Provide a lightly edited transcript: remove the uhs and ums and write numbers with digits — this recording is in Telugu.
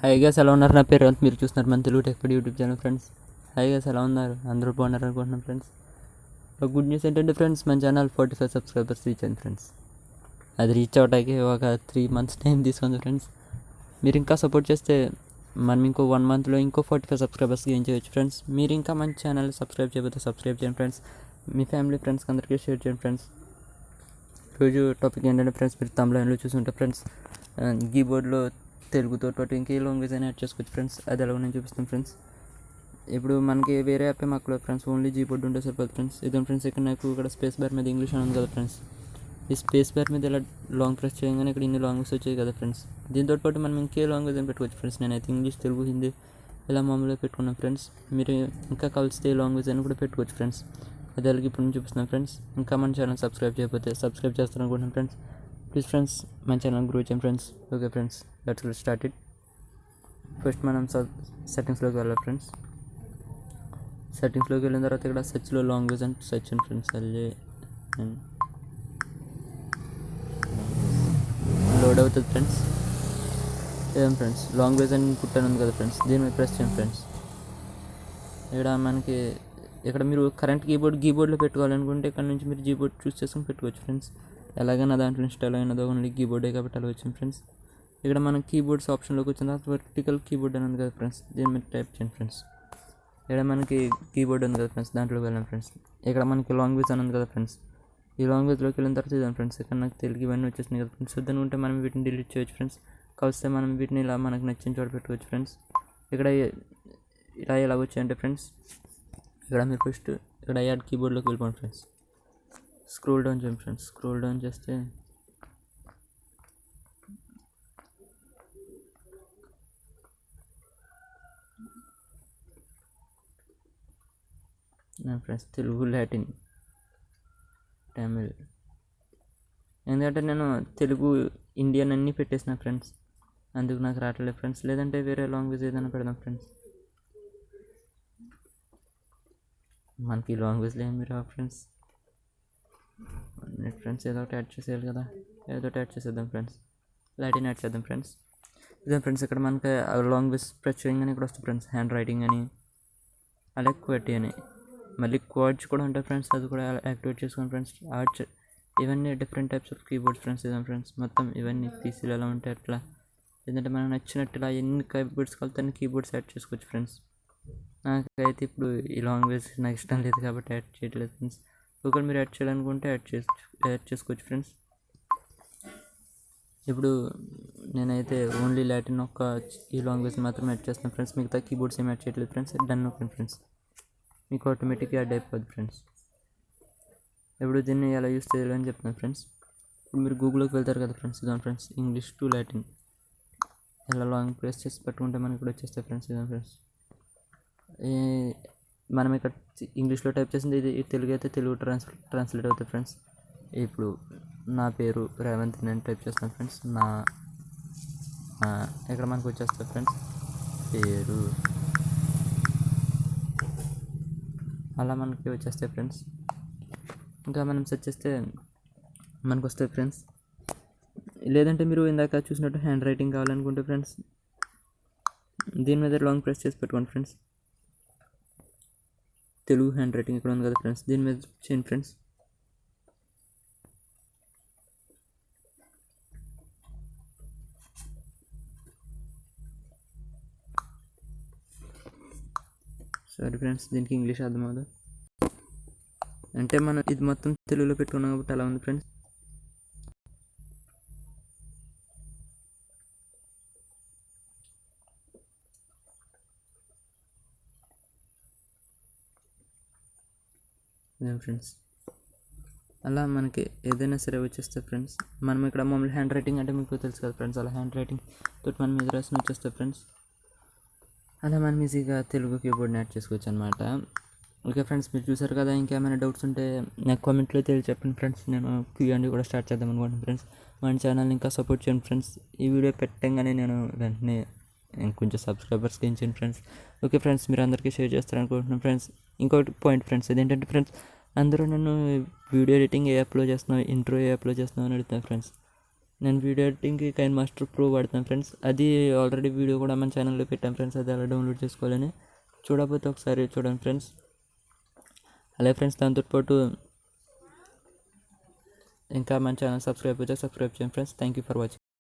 హాయ్ గైస్, ఎలా ఉన్నారు? నా పేరు అంత మీరు చూస్తున్నారు మన Telugu tech YouTube channel friends. Hi guys, ఎలా ఉన్నారు? అందరూ బాగున్నారు అనుకుంటున్నాను ఫ్రెండ్స్. గుడ్ న్యూస్ ఏంటంటే ఫ్రెండ్స్, మన ఛానల్ 45 సబ్స్క్రైబర్స్ రీచ్ అయింది ఫ్రెండ్స్. అది రీచ్ అవడానికి ఒక 3 months టైం తీసుకుంది ఫ్రెండ్స్. మీరు ఇంకా సపోర్ట్ చేస్తే మనం ఇంకో 1 monthలో ఇంకో 45 సబ్స్క్రైబర్స్ గెయిన్ చేయవచ్చు ఫ్రెండ్స్. మీరు ఇంకా మన ఛానల్ సబ్స్క్రైబ్ చేయకపోతే సబ్స్క్రైబ్ చేయండి ఫ్రెండ్స్. మీ ఫ్యామిలీ ఫ్రెండ్స్కి అందరికీ షేర్ చేయండి ఫ్రెండ్స్. రోజు టాపిక్ ఏంటంటే ఫ్రెండ్స్, మీరు తమిళలో చూసుకుంటే ఫ్రెండ్స్, కీబోర్డ్లో తెలుగుతో పాటు ఇంకే లాంగ్వేజ్ అయినా యాడ్ చేసుకోవచ్చు ఫ్రెండ్స్. అది ఎలా నేను చూపిస్తాను ఫ్రెండ్స్. ఇప్పుడు మనకి వేరే యాప్ మాకు ఫ్రెండ్స్, ఓన్లీ కీబోర్డ్ ఉంటే సరిపోతుంది ఫ్రెండ్స్. ఇదే ఫ్రెండ్స్, ఇక్కడ నాకు ఇక్కడ స్పేస్ బార్ మీద ఇంగ్లీష్ అని ఉంది కదా ఫ్రెండ్స్. ఈ స్పేస్ బార్ మీద ఇలా లాంగ్ ప్రెస్ చేయగానే ఇక్కడ ఇన్ని లాంగ్వేజ్ వచ్చాయి కదా ఫ్రెండ్స్. దీంతో పాటు మనం ఇంకే లాంగ్వేజ్ అని పెట్టుకోవచ్చు ఫ్రెండ్స్. నేనైతే ఇంగ్లీష్, తెలుగు, హిందీ ఇలా మామూలుగా పెట్టుకున్నాను ఫ్రెండ్స్. మీరు ఇంకా కలిస్తే లాంగ్వేజ్ అని కూడా పెట్టుకోవచ్చు ఫ్రెండ్స్. అది అలాగే ఇప్పుడు నేను చూపిస్తున్నాను ఫ్రెండ్స్. ఇంకా మన ఛానల్ సబ్స్క్రైబ్ చేయకపోతే సబ్స్క్రైబ్ చేస్తాను అనుకుంటున్నాను ఫ్రెండ్స్. ప్లీజ్ ఫ్రెండ్స్, మన ఛానల్ గ్రో చేయండి friends. Okay friends, let's get started. First మనం సెట్టింగ్స్లోకి వెళ్ళాలి ఫ్రెండ్స్. సెట్టింగ్స్లోకి వెళ్ళిన తర్వాత ఇక్కడ సెర్చ్లో లాంగ్వేజ్ అని సెర్చ్ అండి ఫ్రెండ్స్. అది లోడ్ అవుతుంది ఫ్రెండ్స్. ఏం ఫ్రెండ్స్, లాంగ్వేజ్ అని పుట్టాను ఉంది కదా ఫ్రెండ్స్, దీని మీద ప్రెస్ చేయండి ఫ్రెండ్స్. ఇక్కడ మనకి ఇక్కడ మీరు కరెంట్ కీబోర్డ్లో పెట్టుకోవాలనుకుంటే ఇక్కడ నుంచి మీరు కీబోర్డ్ చూస్ చేసుకుని పెట్టుకోవచ్చు ఫ్రెండ్స్. ఎలాగైనా దాంట్లో ఇన్స్టాల్ అయినదో ఓన్లీ కీబోర్డే కాబట్టి అలా వచ్చింది ఫ్రెండ్స్. ఇక్కడ మనం కీబోర్డ్స్ ఆప్షన్లోకి వచ్చిన తర్వాత వర్టికల్ కీబోర్డ్ అని ఉంది కదా ఫ్రెండ్స్, దీని మీద టైప్ చేయండి ఫ్రెండ్స్. ఇక్కడ మనకి కీబోర్డ్ ఉంది కదా ఫ్రెండ్స్, దాంట్లోకి వెళ్ళాం ఫ్రెండ్స్. ఇక్కడ మనకి లాంగ్వేజ్ అని ఉంది కదా ఫ్రెండ్స్. ఈ లాంగ్వేజ్లోకి వెళ్ళిన తర్వాత ఇదాను ఫ్రెండ్స్. ఇక్కడ నాకు తెలుగు ఇవన్నీ వచ్చేసినాయి కదా ఫ్రెండ్స్. వద్దని ఉంటే మనం వీటిని డిలీట్ చేయొచ్చు ఫ్రెండ్స్. కలిస్తే మనం వీటిని ఇలా మనకు నచ్చిన చోట పెట్టుకోవచ్చు ఫ్రెండ్స్. ఇక్కడ ఇలా ఎలా వచ్చాయంటే ఫ్రెండ్స్, ఇక్కడ మీరు ఫస్ట్ ఇక్కడ యాడ్ కీబోర్డ్లోకి వెళ్ళిపోండి ఫ్రెండ్స్. స్క్రోల్ డౌన్ చేయండి ఫ్రెండ్స్. స్క్రోల్ డౌన్ చేస్తే ఫ్రెండ్స్ తెలుగు, లాటిన్, తమిళ్, ఎందుకంటే నేను తెలుగు, ఇండియన్ అన్నీ పెట్టేసిన ఫ్రెండ్స్, అందుకు నాకు రావట్లేదు ఫ్రెండ్స్. లేదంటే వేరే లాంగ్వేజ్ ఏదైనా పెడదాం ఫ్రెండ్స్. మనకి లాంగ్వేజ్లో ఏమి రావు ఫ్రెండ్స్. ఫ్రెండ్స్ ఏదో ఒకటి యాడ్ చేసేయాలి కదా, ఏదో ఒకటి యాడ్ చేసేద్దాం ఫ్రెండ్స్. లాటిన్ యాడ్ చేద్దాం ఫ్రెండ్స్. ఇదే ఫ్రెండ్స్, ఇక్కడ మనకి లాంగ్వేజ్ ప్రెస్ చేయగానే ఇక్కడ వస్తుంది ఫ్రెండ్స్. హ్యాండ్ రైటింగ్ అని, అలాగే క్వాలిటీ అని, మళ్ళీ క్వాడ్స్ కూడా ఉంటాయి ఫ్రెండ్స్. అది కూడా యాక్టివేట్ చేసుకోండి ఫ్రెండ్స్. ఆర్ట్స్, ఇవన్నీ different types of keyboards friends. ఇదే ఫ్రెండ్స్, మొత్తం ఇవన్నీ పీసీలు ఎలా ఉంటాయి అట్లా. ఎందుకంటే మనకు నచ్చినట్టు ఇలా ఎన్ని కీబోర్డ్స్ కలితే అన్ని కీబోర్డ్స్ యాడ్ చేసుకోవచ్చు ఫ్రెండ్స్. నాకైతే ఇప్పుడు ఈ లాంగ్వేజ్ నాకు ఇష్టం లేదు కాబట్టి యాడ్ చేయట్లేదు ఫ్రెండ్స్. ఒకవేళ మీరు యాడ్ చేయాలనుకుంటే యాడ్ చేసుకోవచ్చు ఫ్రెండ్స్. ఇప్పుడు నేనైతే ఓన్లీ లాటిన్ ఈ లాంగ్వేజ్ మాత్రం యాడ్ చేస్తాను ఫ్రెండ్స్. మిగతా కీబోర్డ్స్ ఏం యాడ్ చేయట్లేదు ఫ్రెండ్స్. డన్ ఓకే ఫ్రెండ్స్, మీకు ఆటోమేటిక్గా యాడ్ అయిపోద్ది ఫ్రెండ్స్. ఇప్పుడు దీన్ని ఎలా యూస్ చేయాలి అని చెప్తున్నాను ఫ్రెండ్స్. ఇప్పుడు మీరు గూగుల్లోకి వెళ్తారు కదా ఫ్రెండ్స్. ఇదాం ఫ్రెండ్స్, ఇంగ్లీష్ టు లాటిన్ ఇలా లాంగ్ ప్రెస్ చేసి పట్టుకుంటే మనకి కూడా వచ్చేస్తాయి ఫ్రెండ్స్. ఇదాం ఫ్రెండ్స్, మనం ఇక్కడ ఇంగ్లీష్లో టైప్ చేసింది ఇది తెలుగు అయితే తెలుగు ట్రాన్స్లేట్ అవుతుంది ఫ్రెండ్స్. ఇప్పుడు నా పేరు రేవంత్ నేను టైప్ చేస్తాను ఫ్రెండ్స్. ఇక్కడ మనకు వచ్చేస్తుంది ఫ్రెండ్స్ పేరు, అలా మనకి వచ్చేస్తాయి ఫ్రెండ్స్. ఇంకా మనం సెర్చ్ చేస్తే మనకు వస్తాయి ఫ్రెండ్స్. లేదంటే మీరు ఇందాక చూసినట్టు హ్యాండ్ రైటింగ్ కావాలనుకుంటే ఫ్రెండ్స్, దీని మీద లాంగ్ ప్రెస్ చేసి పెట్టుకోండి ఫ్రెండ్స్. తెలుగు హ్యాండ్ రైటింగ్ ఇక్కడ ఉంది కదా ఫ్రెండ్స్, దీని మీద చేయండి ఫ్రెండ్స్. సారీ ఫ్రెండ్స్, దీనికి ఇంగ్లీష్ అర్థం అవుతుంది అంటే మనం ఇది మొత్తం తెలుగులో పెట్టుకున్నాం కాబట్టి అలా ఉంది ఫ్రెండ్స్. ఫ్రెండ్స్, అలా మనకి ఏదైనా సరే వచ్చేస్తుంది ఫ్రెండ్స్. మనం ఇక్కడ మామూలు హ్యాండ్ రైటింగ్ అంటే మీకు తెలుసు కదా ఫ్రెండ్స్, అలా హ్యాండ్ రైటింగ్ తోటి మనం మీద రాసిన వచ్చేస్తుంది ఫ్రెండ్స్. అలా మనం ఈజీగా తెలుగు కీబోర్డ్ని యాడ్ చేసుకోవచ్చు అనమాట. ఓకే ఫ్రెండ్స్, మీరు చూసారు కదా. ఇంకేమైనా డౌట్స్ ఉంటే నాకు కామెంట్లో చెప్పండి ఫ్రెండ్స్. నేను Q&A కూడా స్టార్ట్ చేద్దాం అనుకుంటున్నాను ఫ్రెండ్స్. మన ఛానల్ని ఇంకా సపోర్ట్ చేయండి ఫ్రెండ్స్. ఈ వీడియో పెట్టంగానే నేను వెంటనే కొంచెం సబ్స్క్రైబర్స్ గెయించండి ఫ్రెండ్స్. ఓకే ఫ్రెండ్స్, మీరు అందరికీ షేర్ చేస్తారనుకుంటున్నాను ఫ్రెండ్స్. ఇంకొకటి పాయింట్ ఫ్రెండ్స్, ఇదేంటంటే ఫ్రెండ్స్, అందరూ నన్ను వీడియో ఎడిటింగ్ ఏ యాప్లో చేస్తున్నావు, ఇంట్రో ఏ యాప్లో చేస్తున్నావు అని అడుగుతాను ఫ్రెండ్స్. నేను వీడియో ఎడిటింగ్కి కైన్ మాస్టర్ ప్రో వాడతాను ఫ్రెండ్స్. అది ఆల్రెడీ వీడియో కూడా మన ఛానల్లో పెట్టాను ఫ్రెండ్స్. అది ఎలా డౌన్లోడ్ చేసుకోవాలని చూడకపోతే ఒకసారి చూడండి ఫ్రెండ్స్. అలాగే ఫ్రెండ్స్, దాంతోపాటు ఇంకా మన ఛానల్ సబ్స్క్రైబ్ చేయండి friends. Thank you for watching.